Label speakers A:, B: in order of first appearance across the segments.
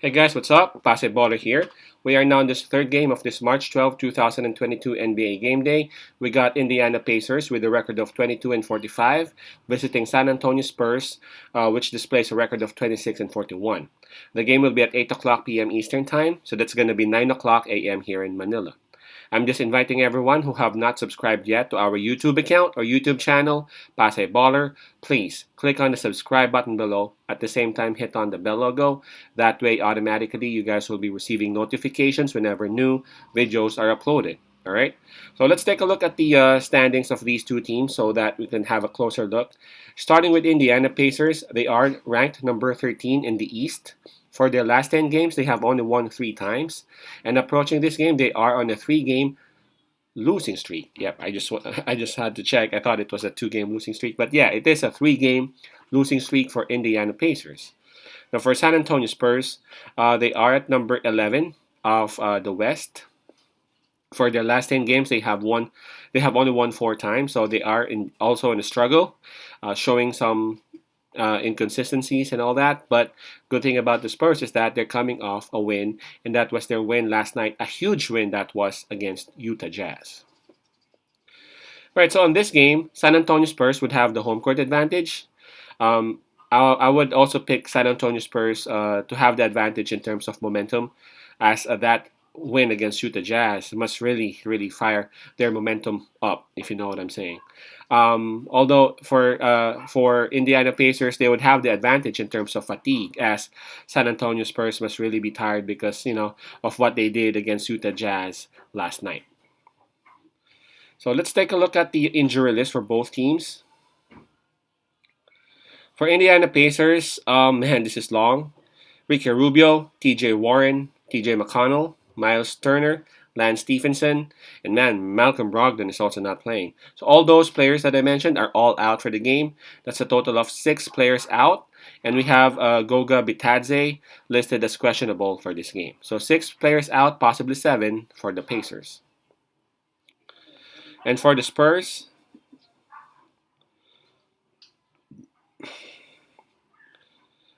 A: Hey guys, what's up? Basketballer here. We are now in this third game of this March 12, 2022 NBA Game Day. We got Indiana Pacers with a record of 22 and 45, visiting San Antonio Spurs, which displays a record of 26 and 41. The game will be at 8 o'clock p.m. Eastern Time, so that's going to be 9 o'clock a.m. here in Manila. I'm just inviting everyone who have not subscribed yet to our YouTube account or YouTube channel, Pasay Baller. Please click on the subscribe button below. At the same time, hit on the bell logo. That way, automatically, you guys will be receiving notifications whenever new videos are uploaded. All right. So let's take a look at the standings of these two teams so that we can have a closer look. Starting with Indiana Pacers, they are ranked number 13 in the East. For their last 10 games, they have only won 3 times. And approaching this game, they are on a 3 game losing streak. Yep, I just had to check. I thought it was a 2 game losing streak, but yeah, it is a 3 game losing streak for Indiana Pacers. Now for San Antonio Spurs, they are at number 11 of the West. For their last 10 games, they have won. They have only won 4 times, so they are also in a struggle, showing some inconsistencies and all that. But good thing about the Spurs is that they're coming off a win, and that was their win last night, a huge win that was against Utah Jazz. Right, so in this game, San Antonio Spurs would have the home court advantage. I would also pick San Antonio Spurs to have the advantage in terms of momentum, as that win against Utah Jazz must really, really fire their momentum up, if you know what I'm saying. Although for Indiana Pacers, they would have the advantage in terms of fatigue, as San Antonio Spurs must really be tired because of what they did against Utah Jazz last night. So let's take a look at the injury list for both teams. For Indiana Pacers, man, this is long. Ricky Rubio, T.J. Warren, T.J. McConnell, Miles Turner, Lance Stephenson, and man, Malcolm Brogdon is also not playing. So all those players that I mentioned are all out for the game. That's a total of 6 players out, and we have Goga Bitadze listed as questionable for this game. So 6 players out, possibly 7 for the Pacers. And for the Spurs,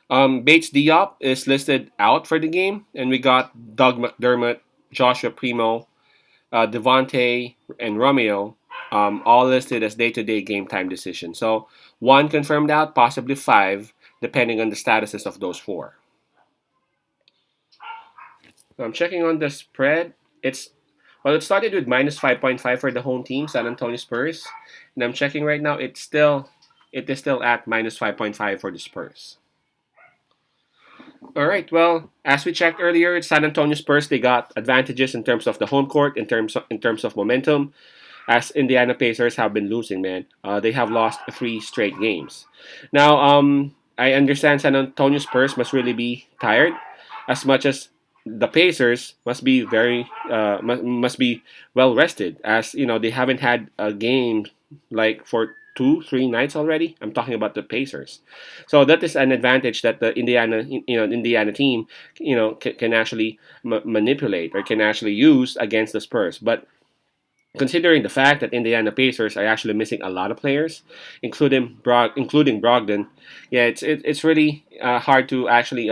A: Bates Diop is listed out for the game, and we got Doug McDermott, Joshua Primo, Devontae, and Romeo, all listed as day-to-day game time decisions. So 1 confirmed out, possibly 5, depending on the statuses of those 4. So I'm checking on the spread. It started with minus 5.5 for the home team, San Antonio Spurs, and I'm checking right now. It is still at minus 5.5 for the Spurs. All right. Well, as we checked earlier, San Antonio Spurs they got advantages in terms of the home court, in terms of momentum. As Indiana Pacers have been losing, man, they have lost 3 straight games. Now, I understand San Antonio Spurs must really be tired, as much as the Pacers must be well rested, as they haven't had a game like for 2, 3 nights already. I'm talking about the Pacers, so that is an advantage that the Indiana team can actually manipulate or can actually use against the Spurs. But considering the fact that Indiana Pacers are actually missing a lot of players, including Brogdon, yeah, it's really hard to actually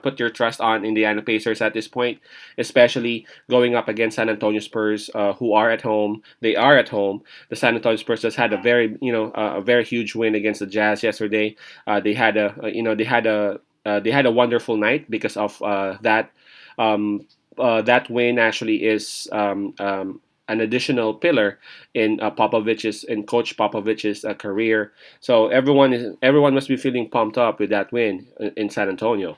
A: put your trust on Indiana Pacers at this point, especially going up against San Antonio Spurs, who are at home. They are at home. The San Antonio Spurs just had a very huge win against the Jazz yesterday. They had a wonderful night because of that. That win actually is an additional pillar in Coach Popovich's career. So everyone must be feeling pumped up with that win in San Antonio.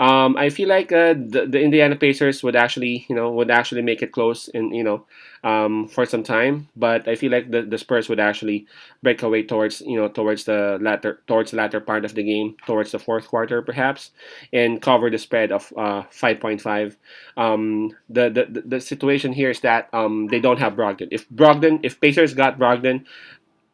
A: I feel like the Indiana Pacers would actually make it close for some time, but I feel like the Spurs would actually break away towards the latter part of the game, towards the fourth quarter perhaps, and cover the spread of 5.5. The situation here is that they don't have Brogdon. If Pacers got Brogdon,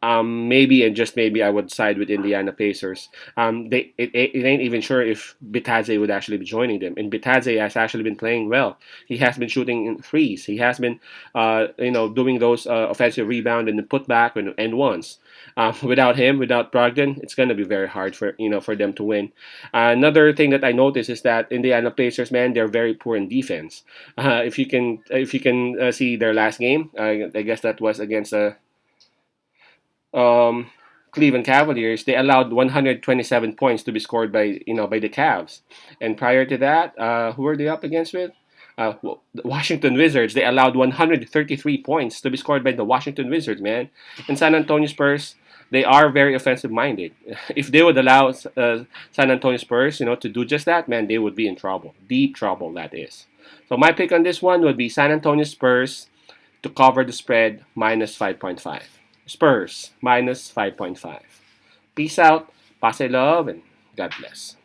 A: Maybe and just maybe I would side with Indiana Pacers. It ain't even sure if Bitadze would actually be joining them, and Bitadze has actually been playing well. He has been shooting in threes. He has been, doing those offensive rebound and the putback and ones. Without him, without Brogdon, it's gonna be very hard for them to win. Another thing that I noticed is that Indiana Pacers, man, they're very poor in defense. If you can see their last game, I guess that was against um, Cleveland Cavaliers, they allowed 127 points to be scored by the Cavs. And prior to that, who were they up against with? The Washington Wizards. They allowed 133 points to be scored by the Washington Wizards, man. And San Antonio Spurs, they are very offensive minded. If they would allow San Antonio Spurs, to do just that, man, they would be in trouble, deep trouble, that is. So my pick on this one would be San Antonio Spurs to cover the spread minus 5.5. Spurs minus 5.5. Peace out, pase love, and God bless.